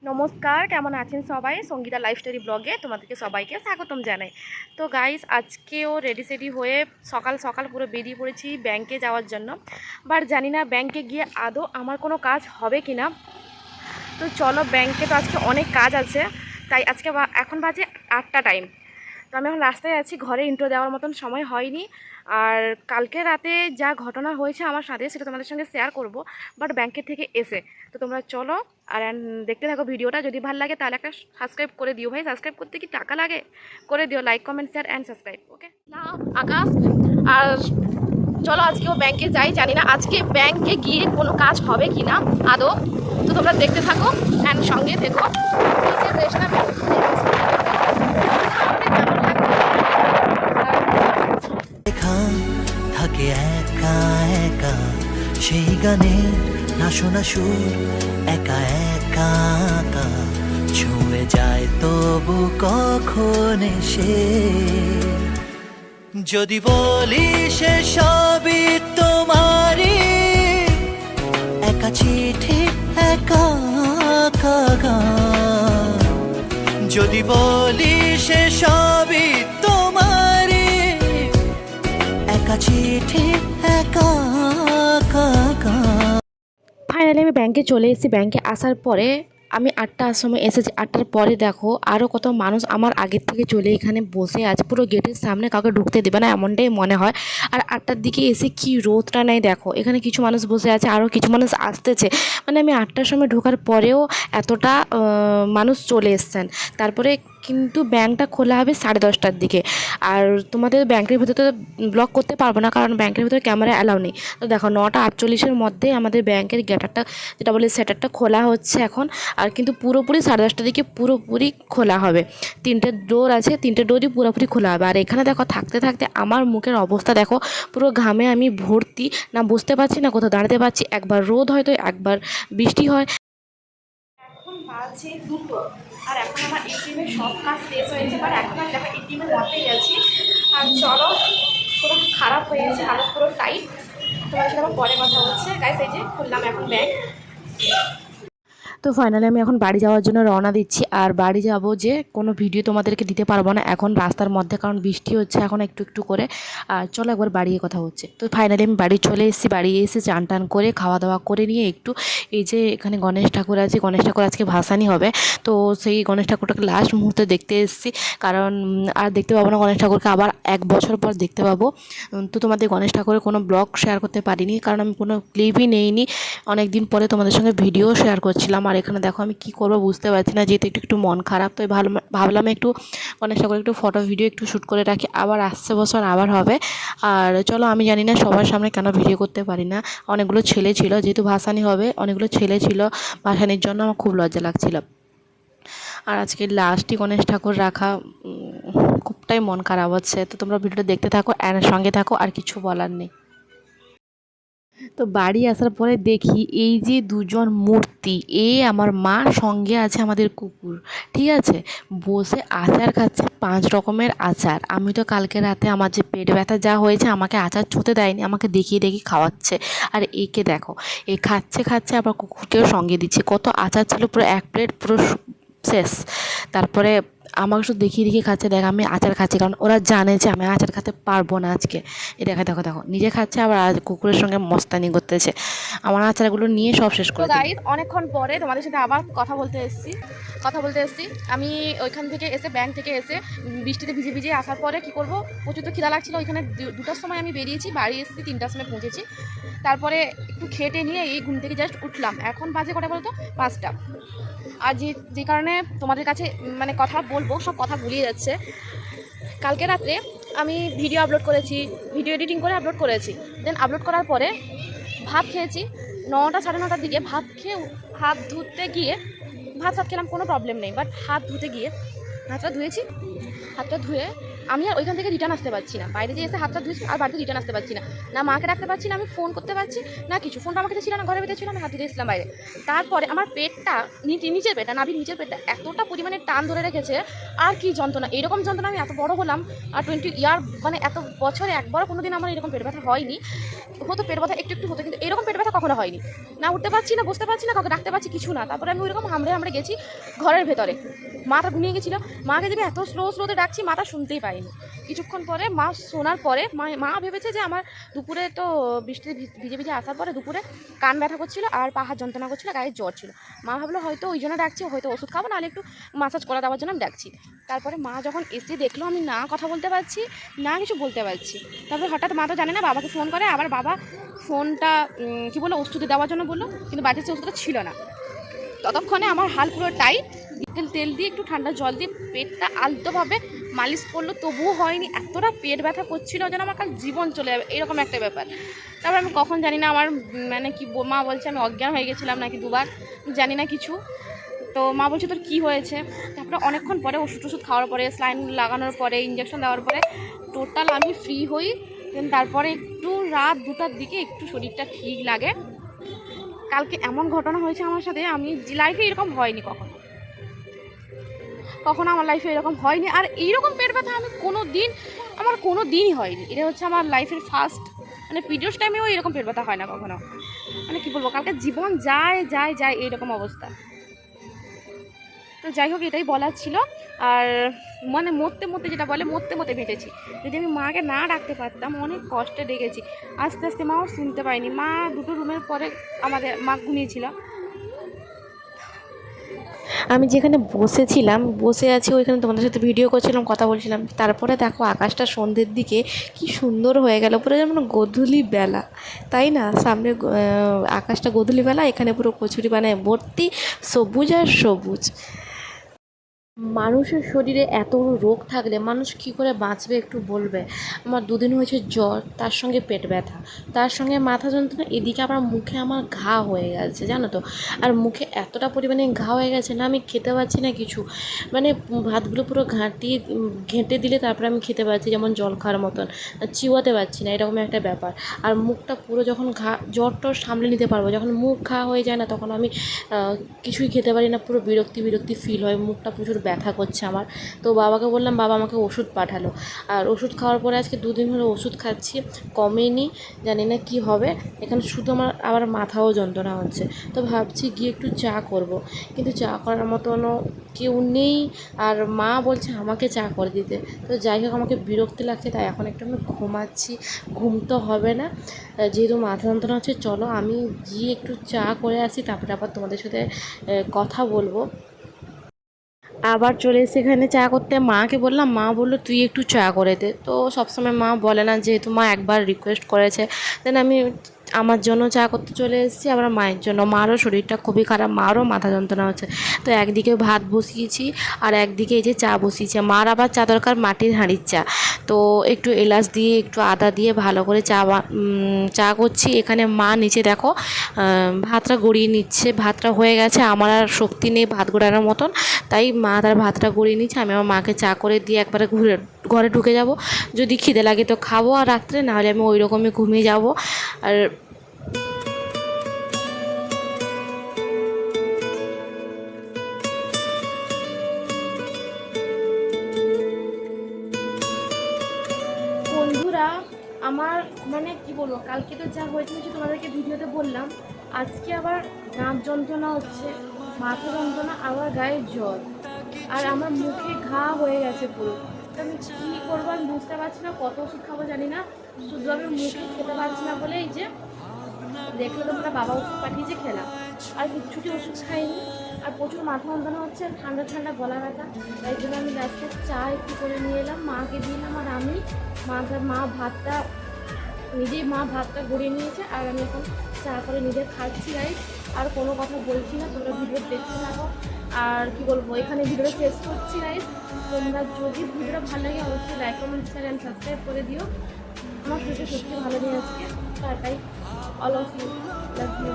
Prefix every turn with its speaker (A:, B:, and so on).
A: নমস্কার, কেমন আছেন সবাই? সঙ্গীতা লাইফস্টাইল ব্লগে তোমাদেরকে সবাইকে স্বাগতম জানাই। তো গাইস, আজকেও রেডি সেডি হয়ে সকাল সকাল পুরো বেরিয়ে পড়েছি ব্যাংকে যাওয়ার জন্য। বাট জানি না ব্যাংকে গিয়ে আদৌ আমার কোনো কাজ হবে কি না। তো চলো, ব্যাংকে তো আজকে অনেক কাজ আছে, তাই আজকে এখন বাজে 8টা টাইম। তো আমি এখন রাস্তায় আছি, ঘরে ইন্ট্রো দেওয়ার মতন সময় হয়নি। আর কালকে রাতে যা ঘটনা হয়েছে আমার সাথে সেটা তোমাদের সঙ্গে শেয়ার করব, বাট ব্যাংকের থেকে এসে। তো তোমরা চলো আর দেখতে থাকো ভিডিওটা। যদি ভালো লাগে তাহলে একটা সাবস্ক্রাইব করে দিও ভাই। সাবস্ক্রাইব করতে কি টাকা লাগে? করে দিও, like comment share and subscribe. Okay, Akash. আর চলো আজকেও ব্যাংকে যাই। জানি না আজকে ব্যাংকে গিয়ে কোনো কাজ হবে কি না আদৌ। তো তোমরা দেখতে থাকো অ্যান্ড সঙ্গে দেখো।
B: থাকে একা একা সেই গানের না শোনা সুর, একা একা একা ছুঁয়ে যায় তবু কখন এসে। যদি বলি সে সবই তোমারই, একা চিঠি একা একা গান। যদি বলি সে সবই তোমারই, একা চিঠি একা একা গান।
A: ফাইনালি আমি ব্যাংকে চলে এসেছি। ব্যাংকে আসার পরে আমি 8টার সময় এসেছি। 8টার পরে দেখো আরও কত মানুষ আমার আগের থেকে চলে এখানে বসে আছে। পুরো গেটের সামনে কাউকে ঢুকতে দেবে না এমনটাই মনে হয়। আর 8টার দিকে এসে কি রোদটা নেই দেখো, এখানে কিছু মানুষ বসে আছে, আরও কিছু মানুষ আসতেছে। মানে আমি 8টার সময় ঢোকার পরেও এতটা মানুষ চলে এসছেন। তারপরে কিন্তু ব্যাংকটা খোলা হবে 10:30টার দিকে। আর তোমাদের ব্যাংকের ভিতরে তো ব্লক করতে পারবো না, কারণ ব্যাংকের ভিতরে ক্যামেরা অ্যালাউ নেই। তো দেখো 9:48-এর মধ্যে আমাদের ব্যাংকের গেটারটা, যেটা বলে সেটারটা খোলা হচ্ছে এখন। আর কিন্তু পুরোপুরি 10:30টার দিকে পুরোপুরি খোলা হবে। 3টে ডোর আছে, 3টে ডোরই পুরোপুরি খোলা হবে। আর এখানে দেখো থাকতে থাকতে আমার মুখের অবস্থা দেখো, পুরো ঘামে আমি ভর্তি। না বুঝতে পারছি না কোথাও দাঁড়াতে পারছি। একবার রোদ হয় তো একবার বৃষ্টি হয়। এখন বাজে 2টো, আর এখন আমার এটিএমের সব কাজ শেষ হয়েছে। বাট এখন আমি দেখো এটিএমের মধ্যেই আছি। আর চলো, পুরো খারাপ হয়ে গেছে, হালত পুরো টাইট। তোমার সাথে আমার পরে কথা হচ্ছে। গাইস, এই যে খুললাম এখন ব্যাংক। তো ফাইনালি আমি এখন বাড়ি যাওয়ার জন্য রওনা দিচ্ছি। আর বাড়ি যাব যে কোনো ভিডিও তোমাদেরকে দিতে পারবো না এখন রাস্তার মধ্যে, কারণ বৃষ্টি হচ্ছে এখন একটু একটু করে। আর চলো একবার বাড়িয়ে কথা হচ্ছে। তো ফাইনালি আমি বাড়ি চলে এসেছি। বাড়ি এসে চান টান করে খাওয়া দাওয়া করে নিয়ে একটু এই যে এখানে গণেশ ঠাকুর আছে, গণেশ ঠাকুর আজকে ভাসানি হবে। তো সেই গণেশ ঠাকুরটাকে লাস্ট মুহূর্তে দেখতে এসেছি, কারণ আর দেখতে পাবো না গণেশ ঠাকুরকে, আবার 1 বছর পর দেখতে পাবো। তো তোমাদের গণেশ ঠাকুরের কোনো ব্লগ শেয়ার করতে পারিনি, কারণ আমি কোনো ক্লিপই নেইনি। অনেক দিন পরে তোমাদের সঙ্গে ভিডিও শেয়ার করছিলাম। আর এখানে দেখো আমি কি করবো বুঝতে পারছি না, যেহেতু একটু মন খারাপ। তো ভাবলাম একটু গণেশ ঠাকুরের একটু ফটো ভিডিও একটু শ্যুট করে রাখি, আবার আসছে বছর আবার হবে। আর চলো, আমি জানি না সবার সামনে কেন ভিডিও করতে পারি না। অনেকগুলো ছেলে ছিল, যেহেতু ভাসানি হবে, অনেকগুলো ছেলে ছিল ভাসানির জন্য, আমার খুব লজ্জা লাগছিল। আর আজকে লাস্টই গণেশ ঠাকুর রাখা, খুবটাই মন খারাপ হচ্ছে। তো তোমরা ভিডিওটা দেখতে থাকো, সঙ্গে থাকো, আর কিছু বলার নেই। তো বাড়ি আসার পরে দেখি এই যে দুজন মূর্তি, আমার মা, সঙ্গে আছে আমাদের কুকুর, ঠিক আছে, বসে আচার খাচ্ছে, 5 রকমের আচার। আমি তো কালকে রাতে আমার যে পেট ব্যথা যা হয়েছে, আমাকে আচার ছুঁতে দেয়নি, আমাকে দেখিয়ে দেখিয়ে খাওয়াচ্ছে। আর একে দেখো, খাচ্ছে খাচ্ছে আবার কুকুরকেও সঙ্গে দিচ্ছে। কত আচার ছিল, পুরো 1 প্লেট পুরো শেষ। তারপরে আমাকে শুধু দেখিয়ে দেখিয়ে খাচ্ছে। দেখ আমি আচার খাচ্ছি, কারণ ওরা জানে যে আমি আচার খেতে পারবো না আজকে। দেখো দেখো দেখো, নিজে খাচ্ছে আবার কুকুরের সঙ্গে মস্তানি করতেছে। আমার আচারগুলো নিয়ে সব শেষ করে দিই। অনেকক্ষণ পরে তোমাদের সাথে আবার কথা বলতে এসেছি। আমি ওইখান থেকে এসে, ব্যাংক থেকে এসে বৃষ্টিতে ভিজে ভিজে আসার পরে কি করব, প্রচুর তো খিদা লাগছিল। ওইখানে 2টার সময় আমি বেরিয়েছি, বাড়ি এসেছি 3টার সময় পৌঁছেছি। তারপরে একটু খেটে নিয়ে এই ঘুম থেকে জাস্ট উঠলাম। এখন বাজে কটা বলতো, 5টা। আর যে কারণে তোমাদের কাছে মানে কথা বলবো, সব কথা গুলিয়ে যাচ্ছে। কালকে রাত্রে আমি ভিডিও আপলোড করেছি, ভিডিও এডিটিং করে আপলোড করেছি। দেন আপলোড করার পরে ভাত খেয়েছি 9টা 9:30টার দিকে। ভাত খেয়ে হাত ধুতে গিয়ে, ভাত খেলাম, কোনো প্রবলেম নেই, বাট হাত ধুতে গিয়ে হাতটা ধুয়ে আমি আর ওইখান থেকে রিটার্ন আসতে পারছি না, বাইরে যে এসে হাতটা ধুয়েছি আর বাড়িতে রিটার্ন আসতে পারছি না, না মাকে রাখতে পারছি না, আমি ফোন করতে পারছি না কিছু, ফোনটা আমার কাছে ছিল না, ঘরের ভিতরে ছিল, আমি হাত ধুতে এসেছিলাম বাইরে। তারপরে আমার পেটটা নিচের পেটটা নাভির নিচের পেটটা এতটা পরিমাণে টান ধরে রেখেছে, আর কি যন্ত্রণা, এরকম যন্ত্রণা আমি এত বড় হলাম আর 20 ইয়ার মানে এত বছরে একবারও কোনো দিন আমার এরকম পেট ব্যথা হয়নি। হতো পেট ব্যথা একটু একটু হতো, কিন্তু এরকম পেট ব্যথা কখনো হয়নি, না উঠতে পারছি না, বসতে পারছি না, কাউকে রাখতে পারছি কিছু না। তারপরে আমি ওইরকম হামড়ে গেছি ঘরের ভেতরে, মাটা ঘুমিয়ে গেছিলো, মাকে যদি এত স্লোতে ডাকছি মাটা শুনতেই পাইনি। কিছুক্ষণ পরে মা শোনার পরে মা ভেবেছে যে আমার দুপুরে তো বৃষ্টি ভিজে আসার পরে দুপুরে কান ব্যথা করছিল আর পা হাত যন্ত্রণা করছিল, গায়ে জ্বর ছিল, মা ভাবলো হয়তো ওই জন্য ডাকছি, হয়তো ওষুধ খাবো, নাহলে একটু মাসাজ করা দেওয়ার জন্য আমি ডাকছি। তারপরে মা যখন এসে দেখলো আমি না কথা বলতে পারছি না কিছু বলতে পারছি, তারপরে হঠাৎ মা তো জানে না, বাবাকে ফোন করে, আবার বাবা ফোনটা কী বললো ওষুধ দেওয়ার জন্য বললো, কিন্তু বাড়িতে সে ওষুধটা ছিল না। ততক্ষণে আমার হাল পুরো টাইট, তেল দিয়ে একটু ঠান্ডা জল দিয়ে পেটটা আলতোভাবে মালিশ করলো, তবুও হয়নি, এতটা পেট ব্যথা করছিল যেন আমার কাল জীবন চলে যাবে এরকম একটা ব্যাপার। তারপর আমি কখন জানি না আমার মানে কি মা বলছে আমি অজ্ঞান হয়ে গেছিলাম নাকি দুবার, জানি না কিছু। তো মা বলছে তোর কী হয়েছে, তারপরে অনেকক্ষণ পরে ওষুধ খাওয়ার পরে স্যালাইন লাগানোর পরে ইঞ্জেকশন দেওয়ার পরে টোটাল আমি ফ্রি হই। দেন তারপরে একটু রাত 2টার দিকে একটু শরীরটা ঠিক লাগে। কালকে এমন ঘটনা হয়েছে আমার সাথে, আমি লাইফে এরকম হয়নি কখনো আমার লাইফে এরকম হয়নি, আর এইরকম পেট ব্যথা আমি আমার কোনো দিনই হয়নি। এটা হচ্ছে আমার লাইফের ফার্স্ট, মানে পিরিয়ডস টাইমেও এরকম পেট ব্যথা হয় না কখনো, মানে কী বলবো, কালকে জীবন যায় এইরকম অবস্থা। তো যাই হোক এটাই বলার ছিল। আর মানে মরতে যেটা বলে মরতে ভেটেছি, যদি আমি মাকে না ডাকতে পারতাম, অনেক কষ্টে ডেকেছি, আস্তে আস্তে মাও শুনতে পাইনি, মা 2টো রুমের পরে আমাদের মা ঘুমিয়েছিল। আমি যেখানে বসে আছি ওইখানে তোমাদের সাথে ভিডিও করছিলাম, কথা বলছিলাম, তারপরে দেখো আকাশটা সন্ধ্যের দিকে কি সুন্দর হয়ে গেল, পুরো যেমন গোধূলি বেলা, তাই না? সামনে আকাশটা গোধূলি বেলা, এখানে পুরো কচুরি বানায় ভর্তি সবুজ আর সবুজ। মানুষের শরীরে এত রোগ থাকলে মানুষ কী করে বাঁচবে একটু বলবে? আমার 2 দিন হয়েছে জ্বর, তার সঙ্গে পেট ব্যথা, তার সঙ্গে মাথা যন্ত্রণা, এদিকে আবার মুখে আমার ঘা হয়ে গেছে জানো তো। আর মুখে এতটা পরিমাণে ঘা হয়ে গেছে না, আমি খেতে পারছি না কিছু, মানে ভাতগুলো পুরো ঘেঁটে দিলে তারপরে আমি খেতে পারছি, যেমন জল খাওয়ার মতন, চিবোতে পারছি না, এরকম একটা ব্যাপার। আর মুখটা পুরো যখন জ্বর টর সামলে নিতে পারবো, যখন মুখ ঘা হয়ে যায় না তখন আমি কিছুই খেতে পারি না, পুরো বিরক্তি ফিল হয়, মুখটা প্রচুর ব্যথা করছে আমার। তো বাবাকে বললাম, বাবা আমাকে ওষুধ পাঠালো, আর ওষুধ খাওয়ার পরে আজকে 2 দিন হলো ওষুধ খাচ্ছি, কমেনি, জানি না কি হবে। এখানে শুধু আমার আবার মাথাও যন্ত্রণা হচ্ছে। তো ভাবছি গিয়ে একটু চা করব, কিন্তু চা করার মতনও কেউ নেই, আর মা বলছে আমাকে চা করে দিতে। তো যাই হোক আমাকে বিরক্তি লাগছে, তাই এখন একটু আমি ঘুমাচ্ছি, ঘুম তো হবে না, যেহেতু মাথা যন্ত্রণা হচ্ছে। চলো আমি গিয়ে একটু চা করে আসি, তারপরে আবার তোমাদের সাথে কথা বলবো। আবার চলে এসে এখানে চা করতে, মাকে বললাম, মা বললো তুই একটু চা করে দে। তো সবসময় মা বলে না, যেহেতু মা একবার রিকোয়েস্ট করেছে, দেন আমি আমার জন্য চা করতে চলে এসেছি, আবার মায়ের জন্য। মারও শরীরটা খুবই খারাপ, মারও মাথা যন্ত্রণা হচ্ছে। তো একদিকে ভাত বসিয়েছি আর একদিকে এই যে চা বসিয়েছি। মার আবার চা দরকার মাটির হাঁড়ির চা, তো একটু এলাচ দিয়ে একটু আদা দিয়ে ভালো করে চা করছি। এখানে মা নিচে দেখো ভাতটা গড়িয়ে নিচ্ছে, ভাতটা হয়ে গেছে, আমার আর শক্তি নেই ভাত গড়ানোর মতন, তাই মা তার ভাতটা গড়িয়ে নিচ্ছে। আমি আমার মাকে চা করে দিয়ে একবারে ঘরে ঢুকে যাব, যদি খিদে লাগে তো খাবো, আর রাত্রে নাহলে আমি ওই রকমই ঘুমিয়ে যাব। আর বন্ধুরা আমার মানে কি বলবো, কালকে তো যা হয়েছিল তোমাদেরকে ভিডিওতে বললাম, আজকে আবার দাঁত যন্ত্রণা হচ্ছে, মাথা যন্ত্রণা, আবার গায়ে জ্বর, আর আমার মুখে ঘা হয়ে গেছে পুরো। তো আমি কী করবো আমি বুঝতে পারছি না, কত ওষুধ খাবো জানি না, শুধু আমি মুখে খেতে পারছি না বলে এই যে দেখলো তোমরা বাবা ওষুধ পাঠিয়েছে খেলাম, আর কিচ্ছুটি ওষুধ খাইনি। আর প্রচুর মাথা যন্ত্রণা হচ্ছে, আর ঠান্ডা গলা ব্যথা, তাই জন্য আমি লাস্টে চা একটু করে নিয়ে এলাম, মাকে দিলাম, আর আমি মা ভাতটা গড়িয়ে নিয়েছে, আর আমি এখন চা করে নিজে খাচ্ছি গাইস। আর কোনো কথা বলছি না, তোমরা ভিডিও দেখতে থাকো। আর কি বলবো, এখানে ভিডিওটা শেষ করছি গাইস। তোমরা যদি ভিডিওটা ভালো লাগে অবশ্যই like comment share and subscribe করে দিও। আমার শরীরটা সত্যি ভালো নেই আজকে, তাই all of you, love you.